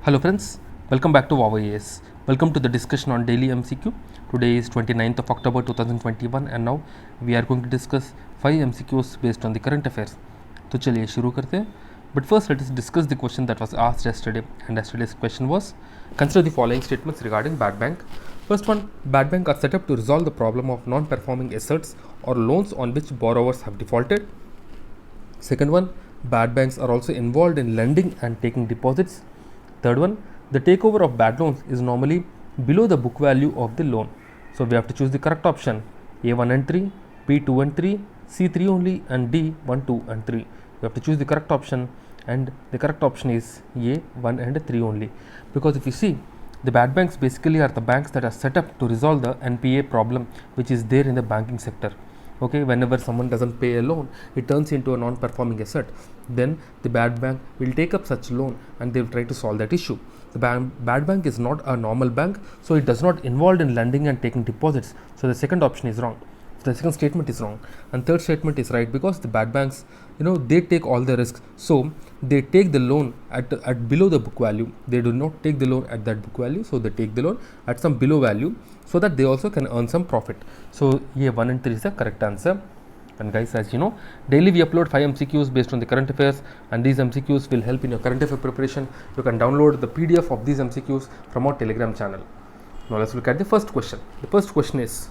Hello friends, welcome back to Wow AS. Welcome to the discussion on daily MCQ. Today is 29th of October 2021 and now we are going to discuss 5 MCQs based on the current affairs. तो चलिए शुरू करते हैं. But first let us discuss the question that was asked yesterday, and yesterday's question was, consider the following statements regarding bad bank. First one, bad bank are set up to resolve the problem of non-performing assets or loans on which borrowers have defaulted. Second one, bad banks are also involved in lending and taking deposits. Third one, the takeover of bad loans is normally below the book value of the loan. So we have to choose the correct option: A1 and 3, B2 and 3, C3 only, and D1, 2 and 3. We have to choose the correct option, and the correct option is A1 and 3 only. Because if you see, the bad banks basically are the banks that are set up to resolve the NPA problem which is there in the banking sector. Okay, whenever someone doesn't pay a loan, it turns into a non-performing asset. Then the bad bank will take up such loan and they will try to solve that issue. The bad bank is not a normal bank, so it does not involved in lending and taking deposits. So the second option is wrong. The second statement is wrong, and third statement is right, because the bad banks, they take all the risks. So they take the loan at below the book value. They do not take the loan at that book value, so they take the loan at some below value so that they also can earn some profit. So yeah, 1 and 3 is the correct answer. And guys, as you know, daily we upload 5 MCQs based on the current affairs, and these MCQs will help in your current affair preparation. You can download the PDF of these MCQs from our Telegram channel. Now let's look at the first question. The first question is,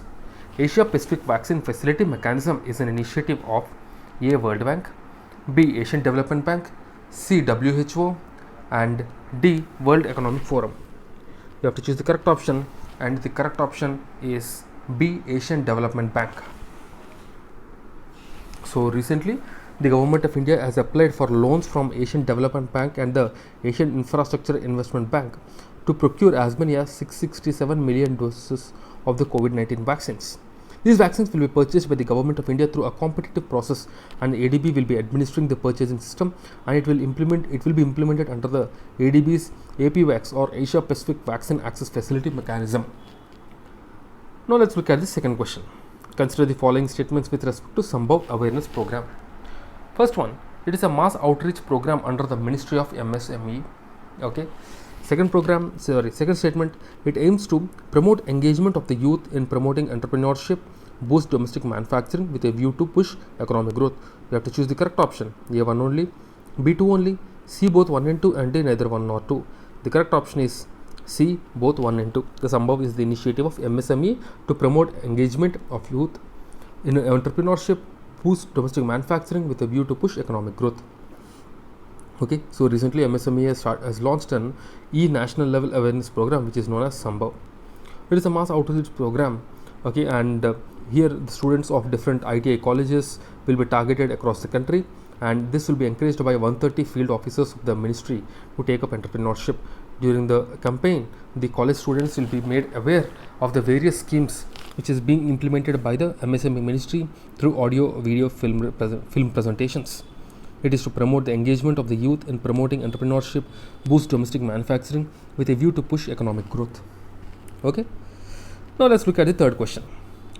Asia Pacific Vaccine Facility Mechanism is an initiative of A. World Bank, B. Asian Development Bank, C. WHO, and D. World Economic Forum. You have to choose the correct option, and the correct option is B. Asian Development Bank. So recently, the government of India has applied for loans from Asian Development Bank and the Asian Infrastructure Investment Bank to procure as many as 667 million doses of the COVID-19 vaccines. These vaccines will be purchased by the government of India through a competitive process, and ADB will be administering the purchasing system, and it will be implemented under the ADB's APVAX, or Asia Pacific Vaccine Access Facility mechanism. Now let's look at the second question. Consider the following statements with respect to Sambhav Awareness Program. First one, it is a mass outreach program under the Ministry of MSME. Okay. Second statement, it aims to promote engagement of the youth in promoting entrepreneurship, boost domestic manufacturing with a view to push economic growth. You have to choose the correct option: A1 only, B2 only, C both 1 and 2, and D neither 1 nor 2. The correct option is C both 1 and 2. The Sambhav is the initiative of MSME to promote engagement of youth in entrepreneurship, boost domestic manufacturing with a view to push economic growth. Okay, so recently MSME has launched an national level awareness program which is known as Sambhav. It is a mass outreach program. Okay, and here the students of different ITI colleges will be targeted across the country, and this will be encouraged by 130 field officers of the ministry who take up entrepreneurship. During the campaign, the college students will be made aware of the various schemes which is being implemented by the MSME ministry through audio, video, film presentations. It is to promote the engagement of the youth in promoting entrepreneurship, boost domestic manufacturing with a view to push economic growth. Okay. Now let's look at the third question.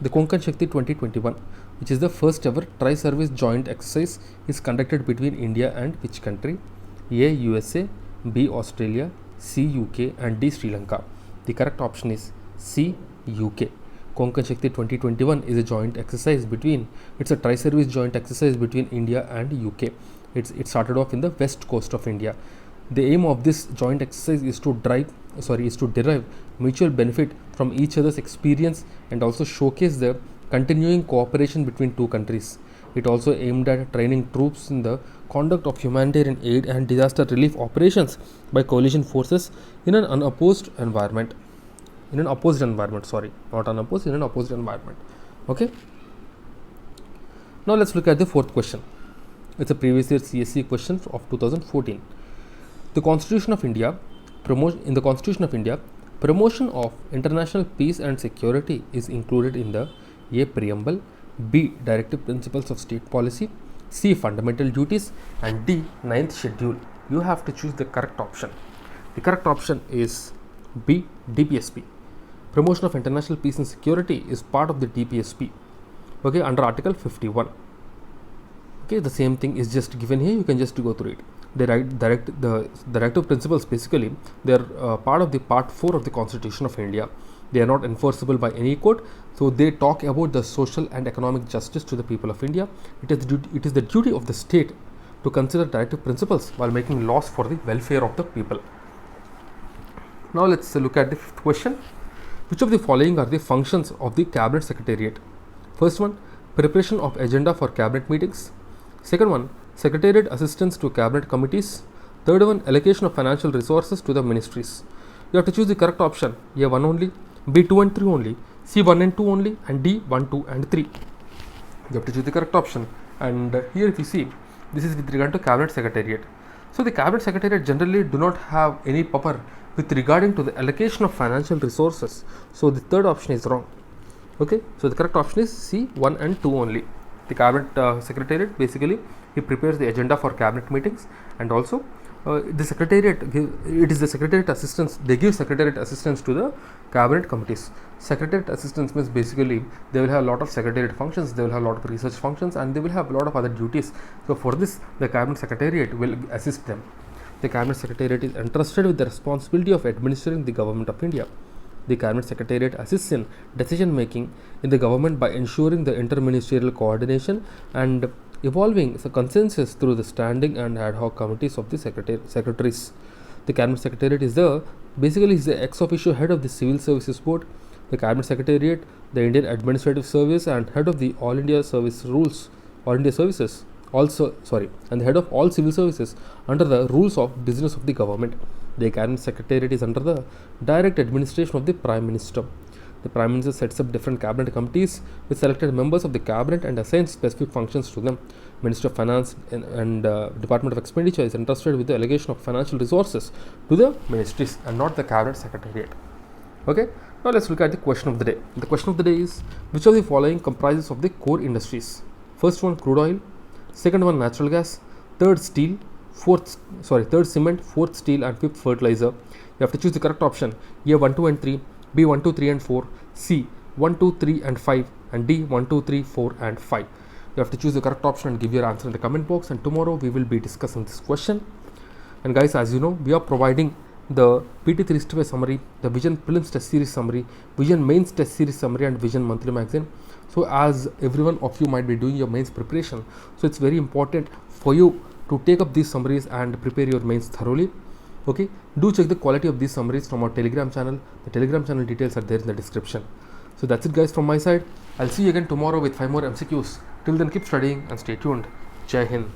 The Konkan Shakti 2021, which is the first ever tri-service joint exercise, is conducted between India and which country? A. USA, B. Australia, C. UK, and D. Sri Lanka. The correct option is C. UK. Konkan Shakti 2021 is a joint exercise it's a tri-service joint exercise between India and UK. It started off in the west coast of India. The aim of this joint exercise is to derive mutual benefit from each other's experience and also showcase the continuing cooperation between two countries. It also aimed at training troops in the conduct of humanitarian aid and disaster relief operations by coalition forces in an unopposed environment. In an opposed environment. Okay. Now let's look at the fourth question. It's a previous year CSE question of 2014. The Constitution of India, promotion of international peace and security is included in the A. Preamble, B. Directive Principles of State Policy, C. Fundamental Duties, and D. 9th Schedule. You have to choose the correct option. The correct option is B. DPSP. Promotion of international peace and security is part of the DPSP. Okay, under Article 51. Okay, the same thing is just given here. You can just go through it. they write the directive principles. Basically, they are part of the part 4 of the Constitution of India. They are not enforceable by any court. So they talk about the social and economic justice to the people of India. It is the duty of the state to consider directive principles while making laws for the welfare of the people. Now let's look at the fifth question. Which of the following are the functions of the Cabinet Secretariat? First one, preparation of agenda for cabinet meetings. Second one, secretariat assistance to cabinet committees. Third one, allocation of financial resources to the ministries. You have to choose the correct option. A 1 only, B 2 and 3 only, C 1 and 2 only, and D 1, 2 and 3. You have to choose the correct option. And here if you see, this is with regard to Cabinet Secretariat. So the Cabinet Secretariat generally do not have any power with regarding to the allocation of financial resources. So the third option is wrong. Okay, so the correct option is C 1 and 2 only. The Cabinet Secretariat, basically he prepares the agenda for cabinet meetings, and also the Secretariat it is the Secretariat assistance. They give Secretariat assistance to the cabinet committees. Secretariat assistance means basically they will have a lot of Secretariat functions, they will have a lot of research functions, and they will have a lot of other duties. So for this, the Cabinet Secretariat will assist them. The Cabinet Secretariat is entrusted with the responsibility of administering the Government of India. The Cabinet Secretariat assists in decision making in the government by ensuring the interministerial coordination and evolving the consensus through the standing and ad hoc committees of the secretaries. The Cabinet Secretariat is basically the ex officio head of the Civil Services Board, the Cabinet Secretariat, the Indian Administrative Service, and head of the All India Services, and the head of all civil services under the rules of business of the government. The Cabinet Secretariat is under the direct administration of the Prime Minister. The Prime Minister sets up different cabinet committees with selected members of the cabinet and assigns specific functions to them. Minister of Finance and Department of Expenditure is entrusted with the allocation of financial resources to the ministries and not the Cabinet Secretariat. Okay, now let's look at the question of the day. The question of the day is, which of the following comprises of the core industries? First one, crude oil. Second one, natural gas. Third, steel. Third, cement. Fourth, steel, and fifth, fertilizer. You have to choose the correct option. A 1, 2 and 3, B 1, 2, 3 and 4, C 1, 2, 3 and 5, and D 1, 2, 3, 4 and 5. You have to choose the correct option and give your answer in the comment box, and tomorrow we will be discussing this question. And guys, as you know, we are providing the PT 365 summary, the Vision Prelims Test Series summary, Vision Mains Test Series summary, and Vision Monthly Magazine. So as every one of you might be doing your mains preparation, so it's very important for you to take up these summaries and prepare your mains thoroughly. Okay, do check the quality of these summaries from our Telegram channel. The Telegram channel details are there in the description. So that's it guys from my side. I'll see you again tomorrow with 5 more MCQs. Till then, keep studying and stay tuned. Jai Hind.